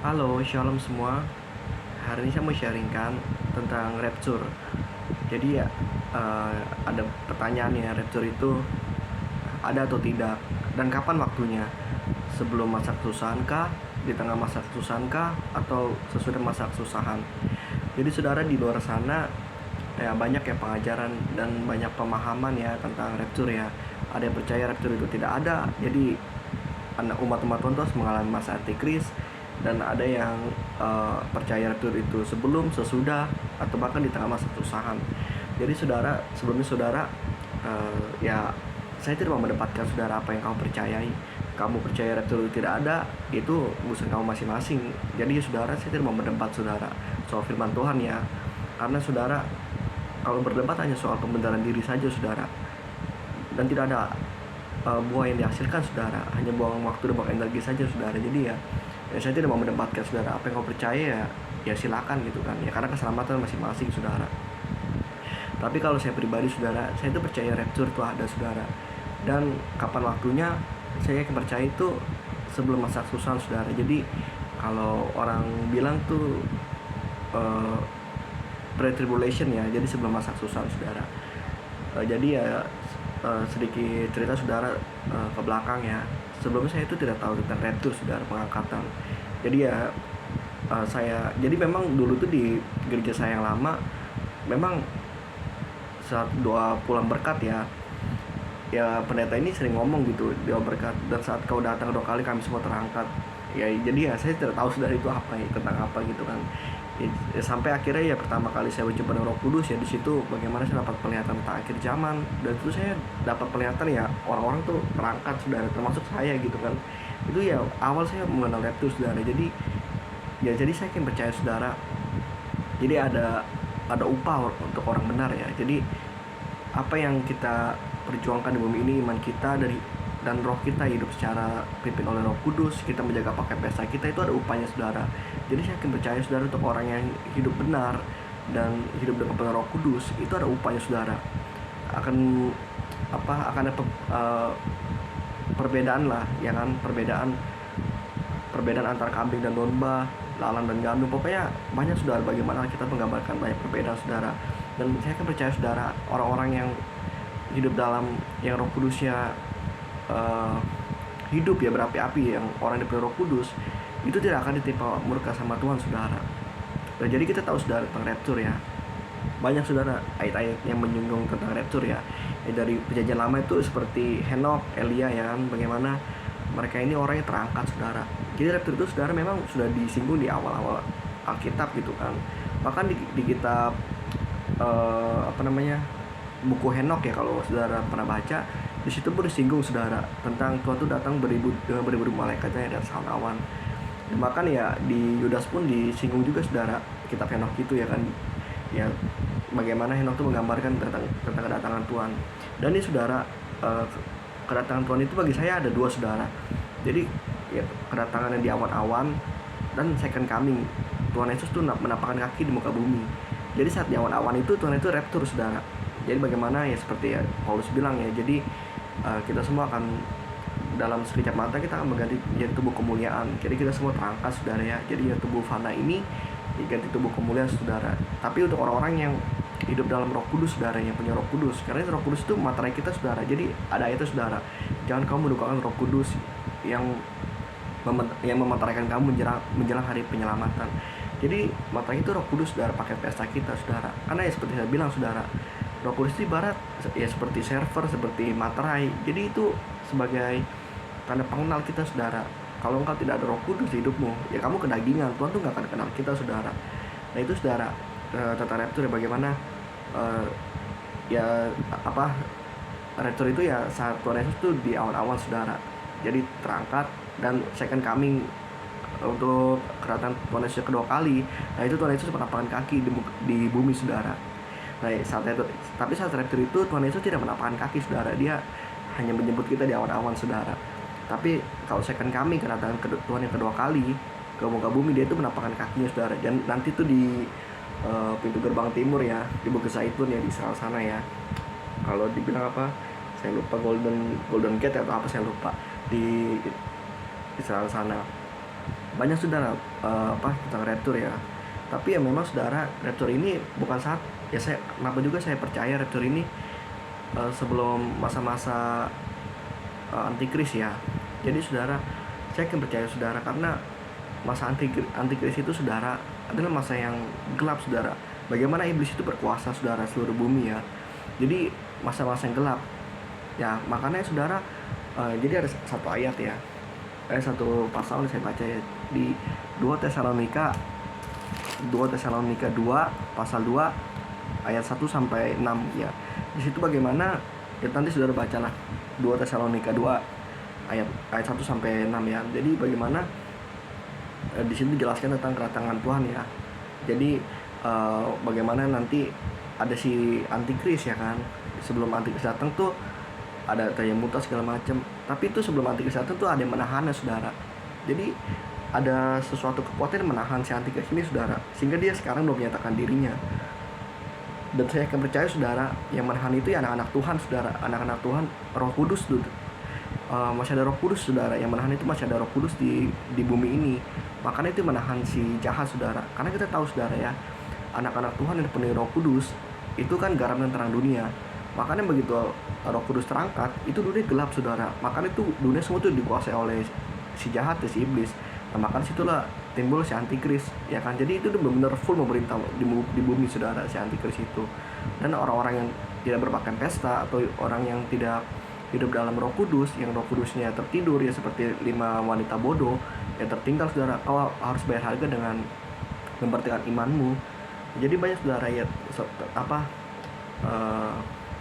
Halo, shalom semua. Hari ini saya mau sharingkan tentang rapture. Jadi ya, ada pertanyaan ya, rapture itu ada atau tidak, dan kapan waktunya? Sebelum masa kesusahan kah? Di tengah masa kesusahan kah? Atau sesudah masa kesusahan? Jadi saudara di luar sana ya banyak ya pengajaran dan banyak pemahaman ya tentang rapture ya. Ada yang percaya rapture itu tidak ada. Jadi anak umat-umat Tuhan terus mengalami masa antikris, dan ada yang percaya itu sebelum, sesudah, atau bahkan di tengah masa kesusahan. Jadi saudara, sebelumnya saudara, ya saya tidak mau mendebatkan saudara apa yang kamu percayai. Kamu percaya itu tidak ada, itu urusan kamu masing-masing. Jadi saudara, saya tidak mau mendebat saudara soal firman Tuhan ya, karena saudara kalau berdebat hanya soal pembenaran diri saja saudara, dan tidak ada buah yang dihasilkan saudara, hanya buang waktu dan buang energi saja saudara. Jadi ya, saya tidak mau mendebatkan saudara, apa yang kau percaya ya silakan gitu kan ya, karena keselamatan masing-masing saudara. Tapi kalau saya pribadi saudara, saya itu percaya rapture itu ada saudara, dan kapan waktunya saya yakin percaya itu sebelum masa kesusahan saudara. Jadi kalau orang bilang tuh pre-tribulation ya, jadi sebelum masa kesusahan saudara. Jadi ya, sedikit cerita saudara ke belakang ya. Sebelumnya saya itu tidak tahu tentang rapture saudara, pengangkatan. Jadi ya, jadi memang dulu tuh di gereja saya yang lama, memang saat doa pulang berkat ya pendeta ini sering ngomong gitu, doa berkat, dan saat kau datang 2 kali kami semua terangkat. Ya jadi ya saya tidak tahu saudara itu apa ya, tentang apa gitu kan. Sampai akhirnya ya pertama kali saya berjumpa dengan Roh Kudus ya, di situ bagaimana saya dapat penglihatan tentang akhir zaman, dan itu saya dapat penglihatan ya orang-orang tuh terangkat saudara, termasuk saya gitu kan. Itu ya awal saya mengenal itu saudara. Jadi saya yakin percaya saudara. Jadi ada upah untuk orang benar ya. Jadi apa yang kita perjuangkan di bumi ini, iman kita dan roh kita hidup secara pimpin oleh Roh Kudus, kita menjaga paket pesta kita, itu ada upahnya saudara. Jadi saya yakin percaya saudara, untuk orang yang hidup benar dan hidup dengan penuh Roh Kudus, itu ada upahnya saudara. Akan ada perbedaan lah ya kan, perbedaan antara kambing dan domba, lalang dan gandum, pokoknya banyak saudara. Bagaimana kita menggambarkan banyak perbedaan saudara. Dan saya kan percaya saudara, orang-orang yang hidup dalam yang Roh Kudusnya hidup ya berapi-api, yang orang yang dipenuhi Roh Kudus, itu tidak akan ditimpa murka sama Tuhan saudara. Nah, jadi kita tahu saudara tentang rapture ya, banyak saudara ayat-ayat yang menyinggung tentang rapture ya. Dari perjanjian lama itu seperti Henok, Elia ya kan, bagaimana mereka ini orangnya terangkat saudara. Jadi rapture itu saudara memang sudah disinggung di awal-awal Alkitab gitu kan. Bahkan di kitab buku Henok ya, kalau saudara pernah baca, di situ pun disinggung saudara tentang Tuhan itu datang dengan beribu malaikatnya dan saut awan. Dan bahkan ya di Yudas pun disinggung juga saudara, kitab Henok itu ya kan ya, bagaimana Henok itu menggambarkan tentang kedatangan Tuhan. Dan ini saudara, kedatangan Tuhan itu bagi saya ada dua saudara. Jadi ya, kedatangan yang di awan-awan dan second coming, Tuhan Yesus tuh menapakkan kaki di muka bumi. Jadi saat di awan-awan itu Tuhan itu rapture saudara. Jadi bagaimana ya, seperti ya Paulus bilang ya, jadi kita semua akan dalam sekejap mata kita akan mengganti menjadi tubuh kemuliaan. Jadi kita semua terangkat saudara ya. Jadi ya tubuh fana ini diganti tubuh kemuliaan saudara. Tapi untuk orang-orang yang hidup dalam Roh Kudus saudara, yang punya Roh Kudus, karena Roh Kudus itu materai kita saudara. Jadi ada ayatnya saudara, jangan kamu mendukakan Roh Kudus yang memeteraikan kamu menjelang hari penyelamatan. Jadi materai itu Roh Kudus saudara, pakai pesta kita saudara. Karena ya seperti saya bilang saudara, Roh Kudus itu ibarat ya seperti server, seperti materai. Jadi itu sebagai tanda pengenal kita saudara. Kalau engkau tidak ada Roh Kudus di hidupmu, ya kamu kedagingan. Tuhan tuh gak akan kenal kita saudara. Nah itu saudara, tentang rapture ya, bagaimana rapture itu ya saat Tuhan Yesus tuh di awal-awal saudara. Jadi terangkat, dan second coming untuk kedatangan Tuhan Yesus kedua kali. Nah itu Tuhan Yesus menapakkan kaki di bumi saudara. Nah tapi saat rapture itu Tuhan Yesus tidak menapakkan kaki saudara, dia hanya menjemput kita di awan-awan saudara. Tapi kalau second coming, kedatangan Tuhan yang kedua kali ke muka bumi, dia itu menapakkan kakinya saudara. Dan nanti tuh di pintu gerbang timur ya, di Bukit Zaitun ya, di Israel sana ya, kalau dibilang apa saya lupa, Golden Gate atau apa saya lupa, di Israel sana. banyak saudara tentang rapture ya. Tapi ya memang saudara, rapture ini bukan saat ya kenapa juga saya percaya rapture ini sebelum masa-masa antikris ya. Jadi saudara, saya akan percaya saudara karena masa antikris itu saudara adalah masa yang gelap saudara. Bagaimana iblis itu berkuasa saudara seluruh bumi ya. Jadi masa-masa yang gelap ya, makanya saudara jadi ada satu ayat ya, satu pasal saya baca ya, di 2 Tesalonika 2 pasal 2 ayat 1 sampai 6 ya. Di situ bagaimana ya, nanti saudara bacalah 2 Tesalonika 2 ayat 1 sampai 6 ya. Jadi bagaimana di sini dijelaskan tentang kedatangan Tuhan ya. Jadi bagaimana nanti ada si antikris ya kan. Sebelum antikris datang tuh ada kayak muta segala macam. Tapi itu sebelum antikris datang tuh ada yang menahannya saudara. Jadi ada sesuatu kekuatan yang menahan si antikris ini saudara, sehingga dia sekarang belum menyatakan dirinya. Dan saya akan percaya saudara, yang menahan itu ya anak-anak Tuhan saudara, anak-anak Tuhan, Roh Kudus tuh. Masih ada Roh Kudus saudara, yang menahan itu masih ada Roh Kudus di bumi ini. Makanya itu menahan si jahat saudara. Karena kita tahu saudara ya, anak-anak Tuhan yang dipenuhi Roh Kudus itu kan garam dan terang dunia. Makanya begitu Roh Kudus terangkat, itu dunia gelap saudara. Makanya itu dunia semua itu dikuasai oleh si jahat ya, si iblis. Nah, makanya situlah timbul si antikris ya kan. Jadi itu benar-benar full memerintah di bumi saudara, si antikris itu. Dan orang-orang yang tidak berpakaian pesta atau orang yang tidak hidup dalam Roh Kudus, yang Roh Kudusnya tertidur ya, seperti 5 wanita bodoh yang tertinggal saudara, kau harus bayar harga dengan mempertahankan imanmu. Jadi banyak saudara ya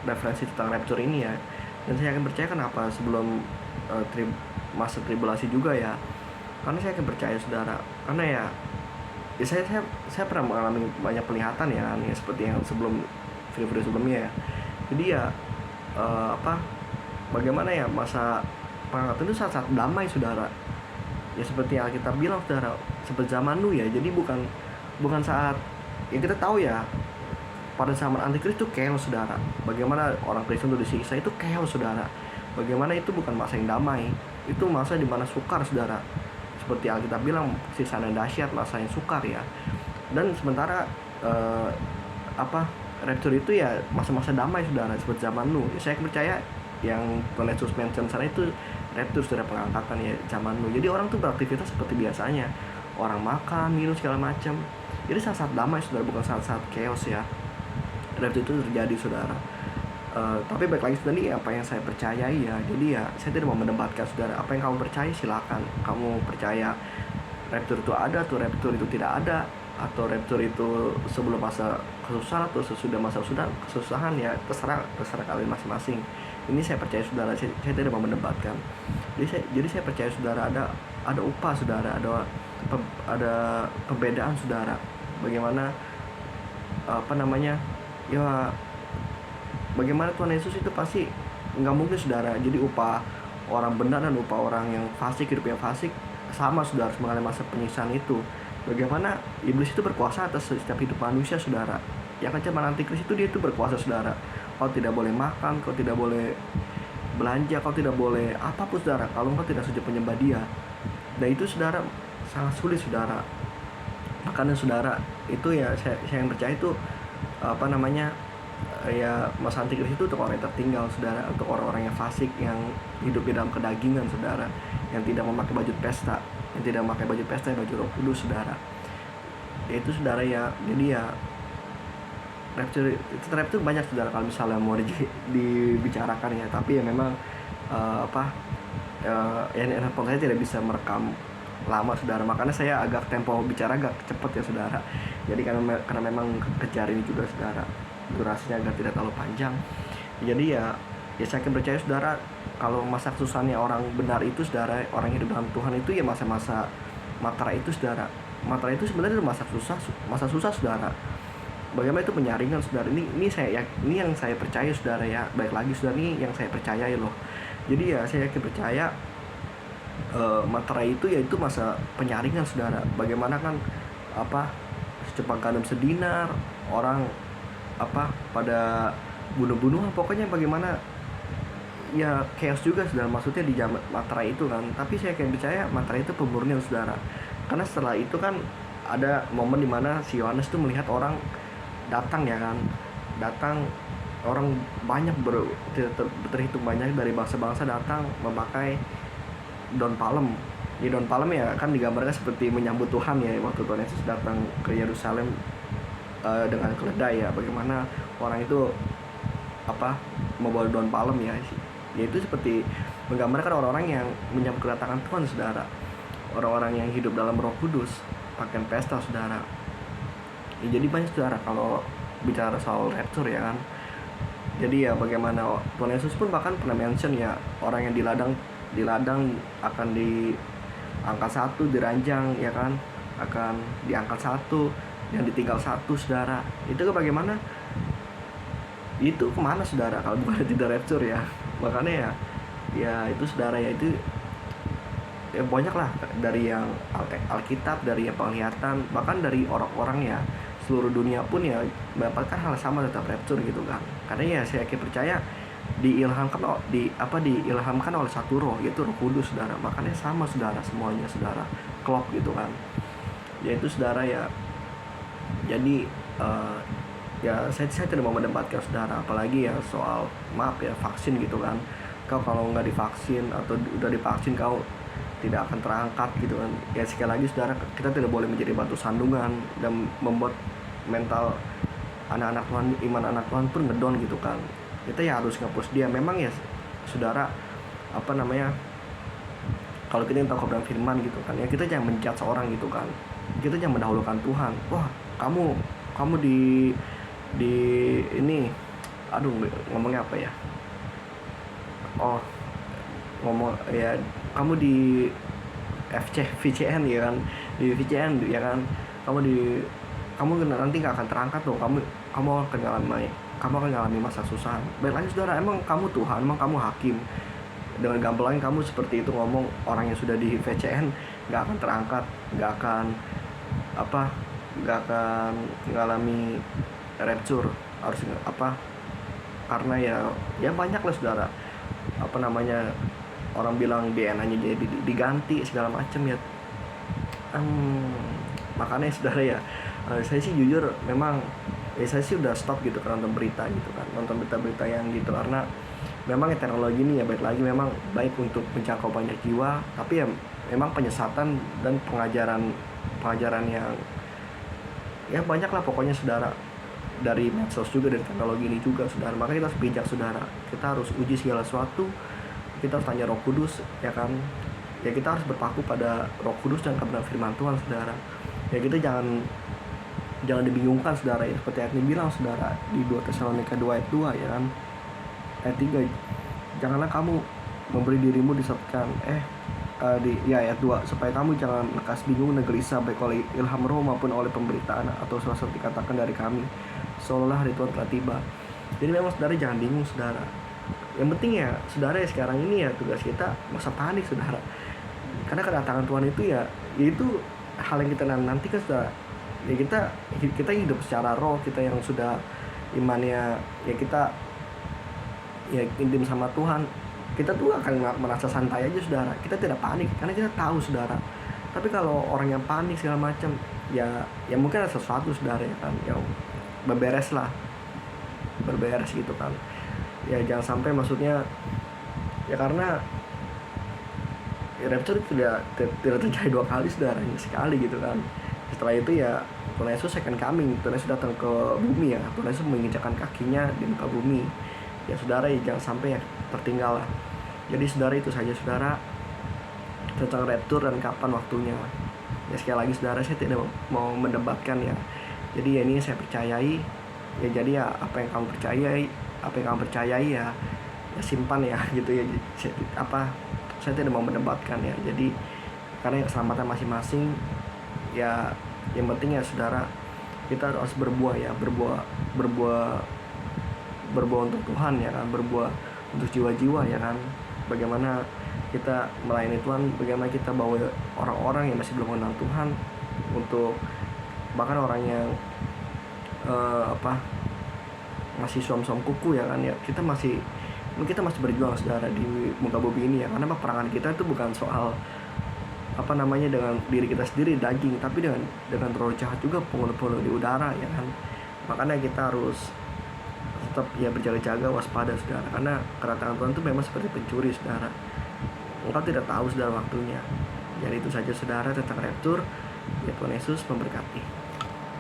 referensi tentang rapture ini ya. Dan saya akan percaya kenapa sebelum masa tribulasi juga ya. Karena saya akan percaya saudara, karena ya saya pernah mengalami banyak penglihatan ya, seperti yang video sebelumnya ya. Jadi ya bagaimana ya, masa pengangkatan itu saat damai saudara. Ya seperti yang kita bilang saudara, seperti zaman Nuh ya. Jadi bukan saat ya, kita tahu ya pada zaman antikris itu chaos saudara. Bagaimana orang Kristen itu disiksa, itu chaos saudara. Bagaimana itu bukan masa yang damai, itu masa di mana sukar saudara. Seperti yang kita bilang, siksaan yang dahsyat, masa yang sukar ya. Dan sementara rapture itu ya masa-masa damai saudara, seperti zaman Nuh. Ya, saya percaya yang Tuhan Yesus mention sana itu rapture saudara, pengangkatan ya zaman Nuh. Jadi orang tuh beraktivitas seperti biasanya, orang makan, minum segala macam. Jadi saat damai saudara, bukan saat chaos ya. Rapture itu terjadi saudara. Tapi balik lagi tadi apa yang saya percayai ya. Jadi ya saya tidak mau mendebatkan saudara. Apa yang kamu percaya silakan. Kamu percaya rapture itu ada atau rapture itu tidak ada, atau rapture itu sebelum masa kesusahan atau sesudah masa kesusahan ya, terserah kalian masing-masing. Ini saya percaya saudara. Saya tidak mau mendebatkan. Jadi saya percaya saudara, ada upah saudara, ada perbedaan saudara. Bagaimana ya, bagaimana Tuhan Yesus itu pasti nggak mungkin saudara. Jadi upah orang benar dan upah orang yang fasik, hidup yang fasik sama saudara, mengalami masa penyiksaan itu. Bagaimana iblis itu berkuasa atas setiap hidup manusia saudara. Yang zaman antikris itu dia itu berkuasa saudara. Kau tidak boleh makan, kau tidak boleh belanja, kau tidak boleh apapun saudara kalau kau tidak sujud menyembah dia. Dan itu saudara sangat sulit saudara. Makanya saudara itu ya saya yang percaya itu ya masa antikris itu untuk orang yang tertinggal saudara, untuk orang-orang yang fasik, yang hidup di dalam kedagingan saudara, yang tidak memakai baju pesta, baju Roh Kudus saudara. Ya itu saudara ya. Jadi ya rapture banyak saudara kalau misalnya mau dibicarakan ya. Tapi ya memang handphone saya tidak bisa merekam lama saudara, makanya saya agak tempo bicara agak cepat ya saudara. Jadi karena memang kejar ini juga saudara, durasinya agar tidak terlalu panjang. Jadi ya saya akan percaya saudara, kalau masa kesusahannya orang benar itu saudara, orang hidup dalam Tuhan itu ya masa-masa materai itu saudara. Materai itu sebenarnya masa susah saudara. Bagaimana itu penyaringan saudara. Ini yang saya percaya saudara ya. Baik lagi saudara, ini yang saya percayai loh. Jadi ya saya akan percaya materai itu yaitu masa penyaringan saudara. Bagaimana kan secepat gandum sedinar, orang pada bunuh-bunuhan, pokoknya bagaimana ya chaos juga saudara, maksudnya di zaman materai itu kan. Tapi saya akan percaya materai itu pemurnian saudara, karena setelah itu kan ada momen dimana si Yohanes tuh melihat orang datang ya kan, datang orang banyak terhitung banyak dari bangsa-bangsa datang memakai daun palem. Di daun palem ya kan digambarkan seperti menyambut Tuhan ya waktu Tuhan Yesus datang ke Yerusalem dengan keledai ya, bagaimana orang itu membawa daun palem ya, yaitu seperti menggambarkan orang-orang yang menyambut kedatangan Tuhan saudara, orang-orang yang hidup dalam Roh Kudus, pakaian pesta saudara ya. Jadi banyak saudara kalau bicara soal rapture ya kan. Jadi ya bagaimana Tuhan Yesus pun bahkan pernah mention ya, orang yang di ladang akan diangkat satu, diranjang ya kan, akan diangkat satu, yang ditinggal satu saudara. Itu ke bagaimana? Itu kemana saudara kalau bukan tidak rapture ya. Makanya ya itu saudara ya, itu ya banyak lah dari yang Alkitab, dari yang penglihatan, bahkan dari orang-orang ya seluruh dunia pun ya mendapatkan hal sama tetap rapture gitu kan. Karena ya saya percaya diilhamkan oleh satu roh, yaitu Roh Kudus saudara. Makanya sama saudara, semuanya saudara klop gitu kan. Yaitu saudara ya. Jadi ya saya tidak mau mendebatkan saudara, apalagi ya soal vaksin gitu kan. Kau kalau nggak divaksin atau udah divaksin kau tidak akan terangkat gitu kan. Ya sekali lagi saudara, kita tidak boleh menjadi batu sandungan dan membuat mental anak-anak Tuhan, iman anak Tuhan pun ngedon gitu kan. Kita ya harus nge-push dia. Memang ya saudara, kalau kita tahu kebenaran firman gitu kan ya, kita jangan menjudge seorang gitu kan. Kita jangan mendahulukan Tuhan. Wah, kamu di ini, ngomongnya apa ya? Ngomong ya, kamu di VCN ya kan, di VCN ya kan, kamu nanti nggak akan terangkat loh, kamu akan ngalami masa susah. Baik lagi saudara, emang kamu Tuhan, emang kamu hakim? Dengan gampang kamu seperti itu ngomong, orang yang sudah di VCN nggak akan terangkat, nggak akan ngalami rapture, harus karena ya banyak lah saudara, orang bilang DNA-nya jadi diganti segala macam ya. Makanya saudara ya, saya sih jujur memang saya sih udah stop gitu kan nonton berita gitu kan, nonton berita-berita yang gitu, karena memang teknologi ini ya memang baik untuk menjangkau banyak jiwa, tapi ya memang penyesatan dan pengajaran yang ya banyak lah pokoknya saudara, dari medsos juga, dari teknologi ini juga saudara. Makanya kita harus bijak saudara, kita harus uji segala sesuatu, kita harus tanya Roh Kudus ya kan. Ya kita harus berpaku pada Roh Kudus dan kebenaran firman Tuhan saudara. Ya kita jangan dibingungkan saudara ya, seperti ayat ini bilang saudara di 2 Tesalonika 2 ayat 2 ya kan, ayat 3, janganlah kamu memberi dirimu disesatkan ayat 2, supaya kamu jangan lekas bingung dan gelisah baik oleh ilham roh maupun oleh pemberitaan atau sesuatu dikatakan dari kami, seolah hari Tuhan telah tiba. Jadi memang saudara jangan bingung saudara. Yang penting ya saudara ya, sekarang ini ya tugas kita masa panik saudara, karena kedatangan Tuhan itu ya itu hal yang kita nantikan saudara. Ya kita hidup secara roh, kita yang sudah imannya ya kita ya intim sama Tuhan, kita tuh akan merasa santai aja saudara, kita tidak panik karena kita tahu saudara. Tapi kalau orang yang panik segala macam ya mungkin ada sesuatu saudara ya kan, yang berberes gitu kan. Ya jangan sampai, maksudnya ya karena ya rapture tidak terjadi 2 kali saudara, sekali gitu kan. Setelah itu ya Tuhan Yesus second coming, Tuhan Yesus datang ke bumi ya, Tuhan Yesus menginjakkan kakinya di muka bumi ya saudara. Ya jangan sampai ya tertinggal lah. Jadi saudara, itu saja saudara tentang rapture dan kapan waktunya. Ya sekali lagi saudara, saya tidak mau mendebatkan ya. Jadi ya ini saya percayai ya, jadi ya apa yang kamu percayai ya simpan ya gitu ya. Saya tidak mau mendebatkan ya. Jadi karena keselamatan masing-masing ya, yang penting ya saudara, kita harus berbuah untuk Tuhan ya kan, berbuah untuk jiwa-jiwa ya kan. Bagaimana kita melayani Tuhan, bagaimana kita bawa orang-orang yang masih belum mengenal Tuhan, untuk bahkan orang yang masih suam-suam kuku ya kan ya, kita masih berjuang saudara di muka bumi ini ya. Karena peperangan kita itu bukan soal dengan diri kita sendiri, daging, tapi dengan terlalu jahat juga penghuni-penghuni di udara, ya kan. Makanya kita harus tetap ya berjaga-jaga, waspada, saudara, karena kedatangan Tuhan itu memang seperti pencuri, saudara. Engkau tidak tahu saudara waktunya. Jadi itu saja saudara tentang rapture. Ya, Tuhan Yesus memberkati.